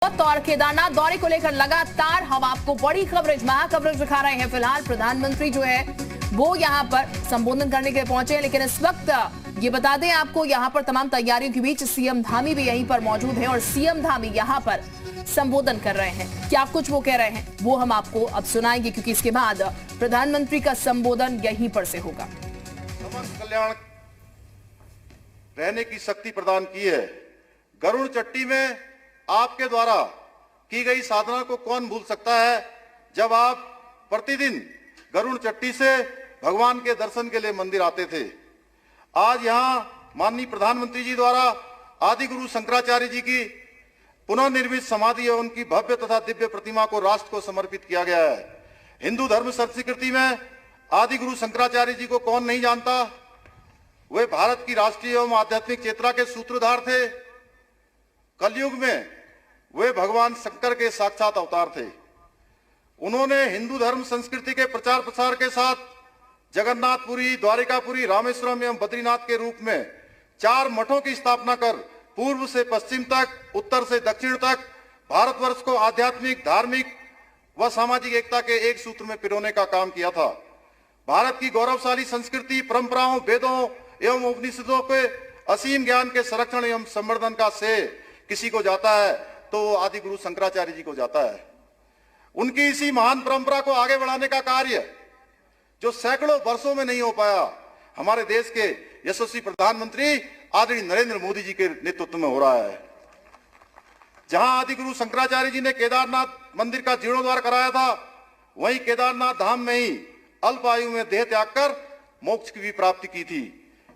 और केदारनाथ दौरे को लेकर लगातार हम आपको बड़ी कवरेज कवरेज दिखा रहे हैं। फिलहाल प्रधानमंत्री जो है वो यहां पर संबोधन करने के लिए पहुंचे हैं, लेकिन इस वक्त ये बता दें आपको यहां पर तमाम तैयारियों के बीच सीएम धामी भी यहीं पर मौजूद है और सीएम धामी यहां पर संबोधन कर रहे हैं। क्या कुछ वो कह रहे हैं वो हम आपको अब सुनाएंगे, क्योंकि इसके बाद प्रधानमंत्री का संबोधन यहीं पर से होगा। समस्त कल्याण रहने की शक्ति प्रदान की है। गरुड़ चट्टी में आपके द्वारा की गई साधना को कौन भूल सकता है, जब आप प्रतिदिन गरुड़ चट्टी से भगवान के दर्शन के लिए मंदिर आते थे। आज यहां माननीय प्रधानमंत्री जी द्वारा आदि गुरु शंकराचार्य जी की पुनः निर्मित समाधि एवं उनकी भव्य तथा दिव्य प्रतिमा को राष्ट्र को समर्पित किया गया है। हिंदू धर्म संस्कृति में आदि गुरु शंकराचार्य जी को कौन नहीं जानता। वे भारत की राष्ट्रीय एवं आध्यात्मिक चेतना के सूत्रधार थे। कलयुग में वे भगवान शंकर के साक्षात अवतार थे। उन्होंने हिंदू धर्म संस्कृति के प्रचार प्रसार के साथ जगन्नाथपुरी, द्वारिकापुरी, रामेश्वरम एवं बद्रीनाथ के रूप में 4 मठों की स्थापना कर पूर्व से पश्चिम तक, उत्तर से दक्षिण तक भारतवर्ष को आध्यात्मिक, धार्मिक व सामाजिक एकता के एक सूत्र में पिरोने का काम किया था। भारत की गौरवशाली संस्कृति, परंपराओं, वेदों एवं उपनिषदों के असीम ज्ञान के संरक्षण एवं संवर्धन का श्रेय किसी को जाता है तो आदि गुरु शंकराचार्य जी को जाता है। उनकी इसी महान परंपरा को आगे बढ़ाने का कार्य जो सैकड़ों वर्षों में नहीं हो पाया, हमारे देश के यशस्वी प्रधानमंत्री आदरणीय नरेंद्र मोदी जी के नेतृत्व में हो रहा है। जहां आदि गुरु शंकराचार्य जी ने केदारनाथ मंदिर का जीर्णोद्धार कराया था, वहीं केदारनाथ धाम में ही अल्प आयु में देह त्याग कर मोक्ष की भी प्राप्ति की थी।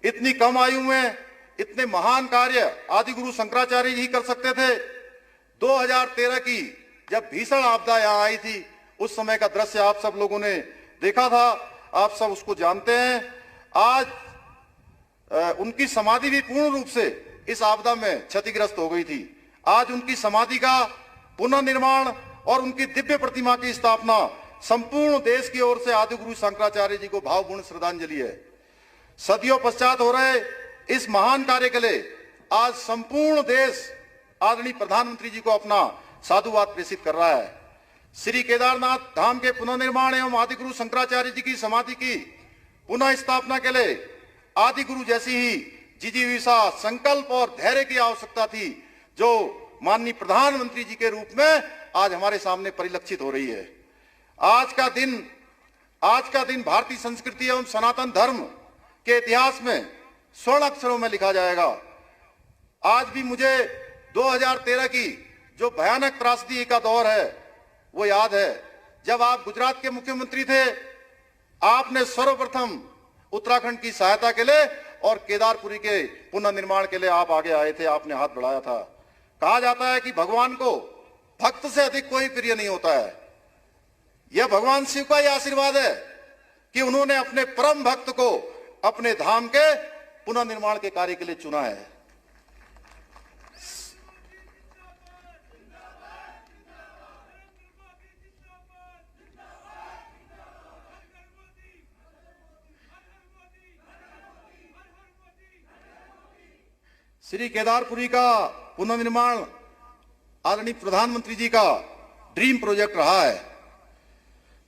इतनी कम आयु में इतने महान कार्य आदि गुरु शंकराचार्य जी कर सकते थे। 2013 की जब भीषण आपदा यहां आई थी, उस समय का दृश्य आप सब लोगों ने देखा था, आप सब उसको जानते हैं। आज उनकी समाधि भी पूर्ण रूप से इस आपदा में क्षतिग्रस्त हो गई थी। आज उनकी समाधि का पुनर्निर्माण और उनकी दिव्य प्रतिमा की स्थापना संपूर्ण देश की ओर से आदि गुरु शंकराचार्य जी को भावपूर्ण श्रद्धांजलि है। सदियों पश्चात हो रहे इस महान कार्य के लिए आज संपूर्ण देश आदरणीय प्रधानमंत्री जी को अपना साधुवाद प्रेषित कर रहा है। श्री केदारनाथ धाम के पुनर्निर्माण एवं आदि गुरु शंकराचार्य जी की समाधि की पुनः स्थापना के लिए आदि गुरु जैसी ही जिजीविषा, संकल्प और धैर्य की आवश्यकता थी, जो माननीय प्रधानमंत्री जी के रूप में आज हमारे सामने परिलक्षित हो रही है। आज का दिन भारतीय संस्कृति एवं सनातन धर्म के इतिहास में स्वर्ण अक्षरों में लिखा जाएगा। आज भी मुझे 2013 की जो भयानक त्रासदी का दौर है वो याद है, जब आप गुजरात के मुख्यमंत्री थे। आपने सर्वप्रथम उत्तराखंड की सहायता के लिए और केदारपुरी के पुनर्निर्माण के लिए आप आगे आए थे, आपने हाथ बढ़ाया था। कहा जाता है कि भगवान को भक्त से अधिक कोई प्रिय नहीं होता है। यह भगवान शिव का ही आशीर्वाद है कि उन्होंने अपने परम भक्त को अपने धाम के पुनर्निर्माण के कार्य के लिए चुना है। श्री केदारपुरी का पुनर्निर्माण आदरणीय प्रधानमंत्री जी का ड्रीम प्रोजेक्ट रहा है,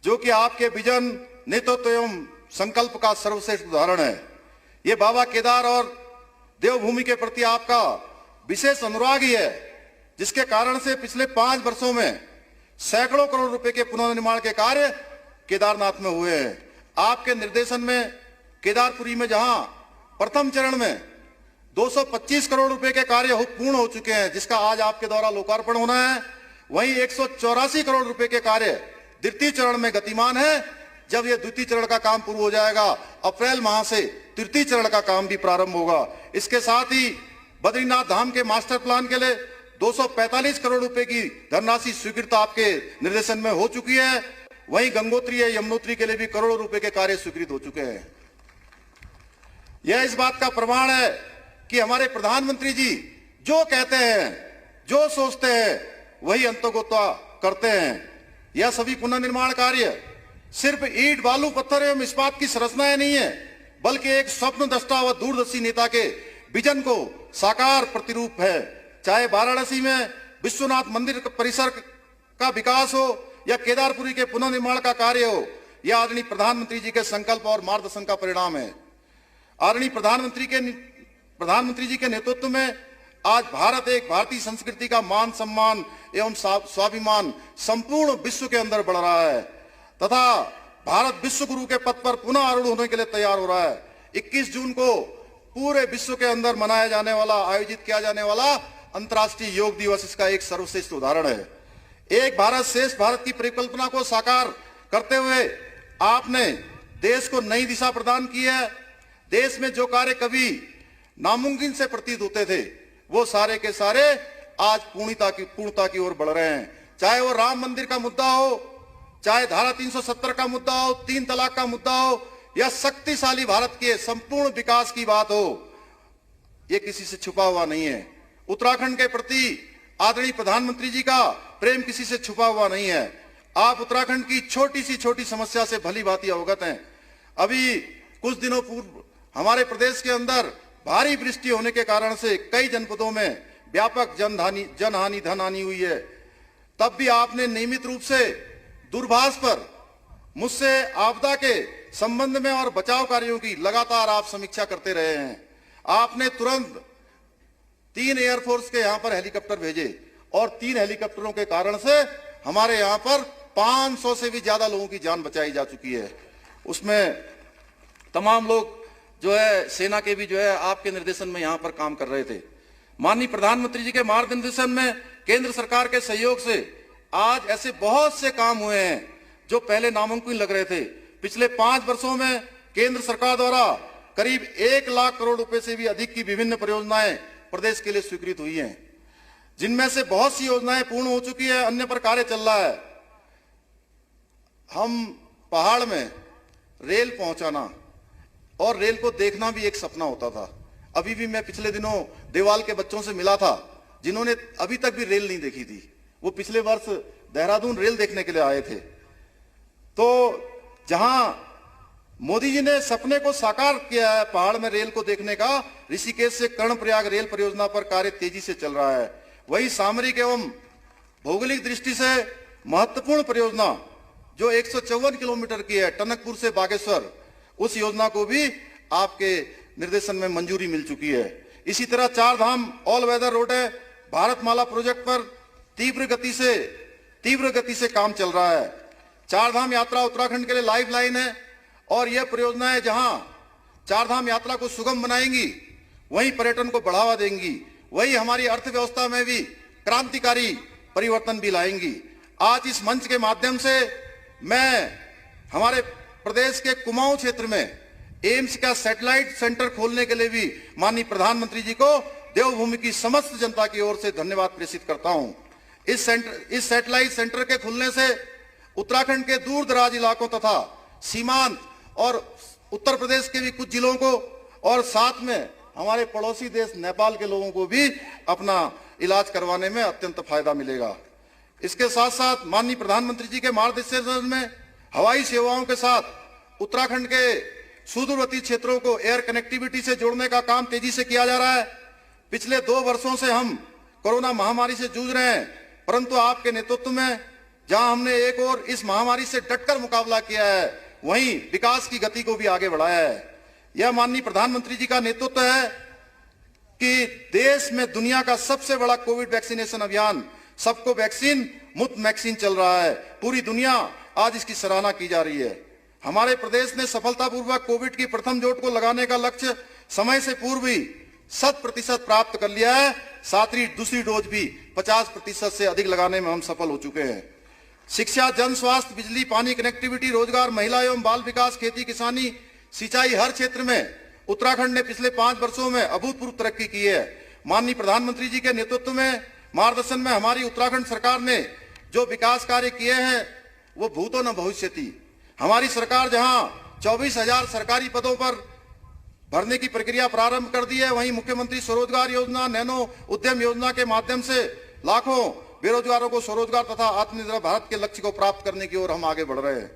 जो कि आपके विजन, नेतृत्व एवं संकल्प का सर्वश्रेष्ठ उदाहरण है। ये बाबा केदार और देवभूमि के प्रति आपका विशेष अनुराग ही है, जिसके कारण से पिछले 5 वर्षों में सैकड़ों करोड़ रुपए के पुनर्निर्माण के कार्य केदारनाथ में हुए हैं। आपके निर्देशन में केदारपुरी में जहां प्रथम चरण में 225 करोड़ रुपए के कार्य पूर्ण हो चुके हैं, जिसका आज आपके द्वारा लोकार्पण होना है, वहीं 184 करोड़ रुपए के कार्य द्वितीय चरण में गतिमान है। जब यह द्वितीय चरण का काम पूर्ण हो जाएगा, अप्रैल माह से तृतीय चरण का काम भी प्रारंभ होगा। इसके साथ ही बद्रीनाथ धाम के मास्टर प्लान के लिए 245 करोड़ रुपए की धनराशि स्वीकृत आपके निर्देशन में हो चुकी है। वहीं गंगोत्री या यमुनोत्री के लिए भी करोड़ों रुपए के कार्य स्वीकृत हो चुके हैं। यह इस बात का प्रमाण है कि हमारे प्रधानमंत्री जी जो कहते हैं, जो सोचते हैं, वही अंतर्गोता करते हैं। यह सभी पुनर्निर्माण कार्य सिर्फ ईंट, बालू, पत्थर एवं इस्पात की संरचनाएं नहीं है, बल्कि एक स्वप्न दृष्टा व दूरदर्शी नेता के विजन को साकार प्रतिरूप है। चाहे वाराणसी में विश्वनाथ मंदिर परिसर का विकास हो या केदारपुरी के पुनर्निर्माण का कार्य हो, यह आदरणीय प्रधानमंत्री जी के संकल्प और मार्गदर्शन का परिणाम है। आदरणीय प्रधानमंत्री जी के नेतृत्व में आज भारत एक भारतीय संस्कृति का मान सम्मान एवं स्वाभिमान संपूर्ण विश्व के अंदर बढ़ रहा है तथा भारत विश्व गुरु के पद पर पुनः आरूढ़ होने के लिए तैयार हो रहा है। 21 जून को पूरे विश्व के अंदर मनाया जाने वाला, आयोजित किया जाने वाला अंतर्राष्ट्रीय योग दिवस इसका एक सर्वश्रेष्ठ उदाहरण है। एक भारत श्रेष्ठ भारत की परिकल्पना को साकार करते हुए आपने देश को नई दिशा प्रदान की है। देश में जो कार्य कभी नामुमकिन से प्रतीत होते थे, वो सारे के सारे आज पूर्णता की ओर बढ़ रहे हैं। चाहे वो राम मंदिर का मुद्दा हो, चाहे धारा 370 का मुद्दा हो, 3 तलाक का मुद्दा हो, या शक्तिशाली भारत के संपूर्ण विकास की बात हो, ये किसी से छुपा हुआ नहीं है। उत्तराखंड के प्रति आदरणीय प्रधानमंत्री जी का प्रेम किसी से छुपा हुआ नहीं है। आप उत्तराखंड की छोटी समस्या से भली भांति अवगत हैं। अभी कुछ दिनों पूर्व हमारे प्रदेश के अंदर भारी वृष्टि होने के कारण से कई जनपदों में व्यापक जनहानि धनहानि हुई है। तब भी आपने नियमित रूप से दूरभाष पर मुझसे आपदा के संबंध में और बचाव कार्यों की लगातार आप समीक्षा करते रहे हैं। आपने तुरंत 3 एयरफोर्स के यहां पर हेलीकॉप्टर भेजे और 3 हेलीकॉप्टरों के कारण से हमारे यहां पर 500 से भी ज्यादा लोगों की जान बचाई जा चुकी है। उसमें तमाम लोग जो है सेना के भी जो है आपके निर्देशन में यहां पर काम कर रहे थे। माननीय प्रधानमंत्री जी के मार्गदर्शन में केंद्र सरकार के सहयोग से आज ऐसे बहुत से काम हुए हैं जो पहले नामुमकिन लग रहे थे। पिछले 5 वर्षों में केंद्र सरकार द्वारा करीब 1 लाख करोड़ रुपए से भी अधिक की विभिन्न परियोजनाएं प्रदेश के लिए स्वीकृत हुई हैं, जिनमें से बहुत सी योजनाएं पूर्ण हो चुकी है, अन्य पर कार्य चल रहा है। हम पहाड़ में रेल पहुंचाना और रेल को देखना भी एक सपना होता था। अभी भी मैं पिछले दिनों देवाल के बच्चों से मिला था जिन्होंने अभी तक भी रेल नहीं देखी थी। वो पिछले वर्ष देहरादून रेल देखने के लिए आए थे। तो जहां मोदी जी ने सपने को साकार किया है पहाड़ में रेल को देखने का, ऋषिकेश से कर्णप्रयाग रेल परियोजना पर कार्य तेजी से चल रहा है। वही सामरिक एवं भौगोलिक दृष्टि से महत्वपूर्ण परियोजना जो 154 किलोमीटर की है, टनकपुर से बागेश्वर, उस योजना को भी आपके निर्देशन में मंजूरी मिल चुकी है। इसी तरह 4 धाम ऑल वेदर रोड है, भारतमाला प्रोजेक्ट पर तीव्र गति से काम चल रहा है। 4 धाम यात्रा उत्तराखंड के लिए लाइफ लाइन है और यह परियोजनाएं जहां 4 धाम यात्रा को सुगम बनाएंगी, वहीं पर्यटन को बढ़ावा देंगी, वही हमारी अर्थव्यवस्था में भी क्रांतिकारी परिवर्तन भी लाएंगी। आज इस मंच के माध्यम से मैं हमारे प्रदेश के कुमाऊं क्षेत्र में एम्स का सैटेलाइट सेंटर खोलने के लिए भी माननीय प्रधानमंत्री जी को देवभूमि की समस्त जनता की ओर से धन्यवाद प्रेषित करता हूं। इस सैटेलाइट सेंटर के खुलने से उत्तराखंड के दूर दराज इलाकों तथा सीमांत और उत्तर प्रदेश के भी कुछ जिलों को और साथ में हमारे पड़ोसी देश नेपाल के लोगों को भी अपना इलाज करवाने में अत्यंत फायदा मिलेगा। इसके साथ साथ माननीय प्रधानमंत्री जी के मार्गदर्शन में हवाई सेवाओं के साथ उत्तराखंड के सुदूरवर्ती क्षेत्रों को एयर कनेक्टिविटी से जोड़ने का काम तेजी से किया जा रहा है। पिछले 2 वर्षों से हम कोरोना महामारी से जूझ रहे हैं, परंतु आपके नेतृत्व में जहां हमने एक और इस महामारी से डटकर मुकाबला किया है, वहीं विकास की गति को भी आगे बढ़ाया है। यह माननीय प्रधानमंत्री जी का नेतृत्व है कि देश में दुनिया का सबसे बड़ा कोविड वैक्सीनेशन अभियान सबको वैक्सीन मुफ्त वैक्सीन चल रहा है। पूरी दुनिया आज इसकी सराहना की जा रही है। हमारे प्रदेश ने सफलतापूर्वक कोविड की प्रथम डोज को लगाने का लक्ष्य समय से पूर्व ही 100% प्राप्त कर लिया है। साथ ही दूसरी डोज भी 50% से अधिक लगाने में हम सफल हो चुके हैं। शिक्षा, जन स्वास्थ्य, बिजली, पानी, कनेक्टिविटी, रोजगार, महिला एवं बाल विकास, खेती किसानी, सिंचाई, हर क्षेत्र में उत्तराखंड ने पिछले 5 वर्षों में अभूतपूर्व तरक्की की है। माननीय प्रधानमंत्री जी के नेतृत्व में, मार्गदर्शन में हमारी उत्तराखंड सरकार ने जो विकास कार्य किए हैं वो भूतो न भविष्यति। हमारी सरकार जहां 24,000 सरकारी पदों पर भरने की प्रक्रिया प्रारंभ कर दी है, वहीं मुख्यमंत्री स्वरोजगार योजना, नैनो उद्यम योजना के माध्यम से लाखों बेरोजगारों को स्वरोजगार तथा आत्मनिर्भर भारत के लक्ष्य को प्राप्त करने की ओर हम आगे बढ़ रहे हैं।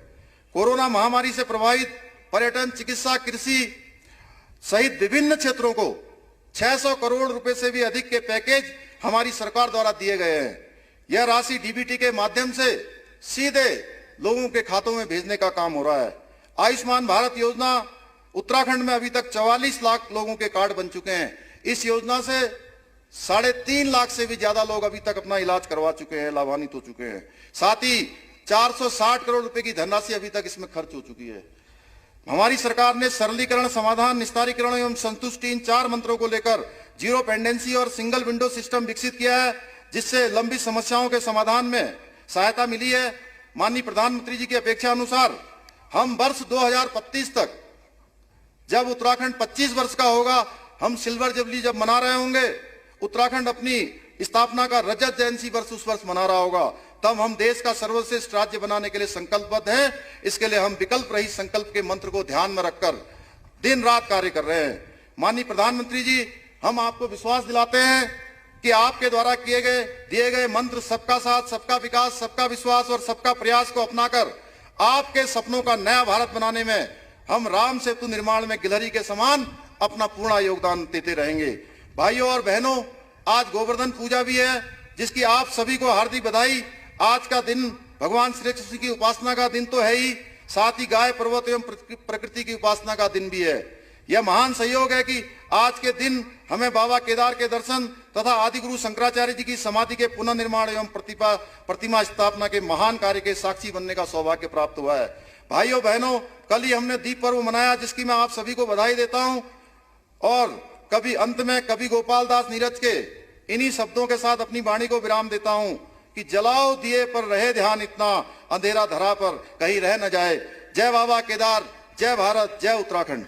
कोरोना महामारी से प्रभावित पर्यटन, चिकित्सा, कृषि सहित विभिन्न क्षेत्रों को 600 करोड़ रुपए से भी अधिक के पैकेज हमारी सरकार द्वारा दिए गए हैं। यह राशि डीबीटी के माध्यम से सीधे लोगों के खातों में भेजने का काम हो रहा है। आयुष्मान भारत योजना उत्तराखंड में अभी तक 44 लाख लोगों के कार्ड बन चुके हैं। इस योजना से 3.5 लाख से भी ज्यादा लोग अभी तक अपना इलाज करवा चुके हैं, लाभान्वित हो चुके हैं। साथ ही 460 करोड़ रुपए की धनराशि अभी तक इसमें खर्च हो चुकी है। हमारी सरकार ने सरलीकरण, समाधान, निस्तारीकरण एवं संतुष्टि इन 4 मंत्रों को लेकर जीरो पेंडेंसी और सिंगल विंडो सिस्टम विकसित किया है, जिससे लंबी समस्याओं के समाधान में सहायता मिली है। माननीय प्रधानमंत्री जी की अपेक्षा अनुसार हम वर्ष 2025 तक, जब उत्तराखंड 25 वर्ष का होगा, हम सिल्वर जुबली जब मना रहे होंगे, उत्तराखंड अपनी स्थापना का रजत जयंती वर्ष उस वर्ष मना रहा होगा, तब हम देश का सर्वश्रेष्ठ राज्य बनाने के लिए संकल्पबद्ध हैं। इसके लिए हम विकल्प रहित संकल्प के मंत्र को ध्यान में रखकर दिन रात कार्य कर रहे हैं। माननीय प्रधानमंत्री जी, हम आपको विश्वास दिलाते हैं कि आपके द्वारा दिए गए मंत्र सबका साथ, सबका विकास, सबका विश्वास और सबका प्रयास को अपनाकर आपके सपनों का नया भारत बनाने में हम राम सेतु निर्माण में गिलहरी के समान अपना पूर्ण योगदान देते रहेंगे। भाइयों और बहनों, आज गोवर्धन पूजा भी है, जिसकी आप सभी को हार्दिक बधाई। आज का दिन भगवान श्री कृष्ण की उपासना का दिन तो है ही, साथ ही गाय, पर्वत एवं प्रकृति की उपासना का दिन भी है। यह महान संयोग है कि आज के दिन हमें बाबा केदार के दर्शन तथा आदि गुरु शंकराचार्य जी की समाधि के पुनर्निर्माण एवं प्रतिमा स्थापना के महान कार्य के साक्षी बनने का सौभाग्य प्राप्त हुआ है। भाइयों बहनों, कल ही हमने दीप पर्व मनाया, जिसकी मैं आप सभी को बधाई देता हूं। और कभी अंत में कवि गोपाल दास नीरज के इन्हीं शब्दों के साथ अपनी वाणी को विराम देता हूं कि जलाओ दिए पर रहे ध्यान, इतना अंधेरा धरा पर कहीं रह न जाए। जय बाबा केदार, जय भारत, जय उत्तराखंड।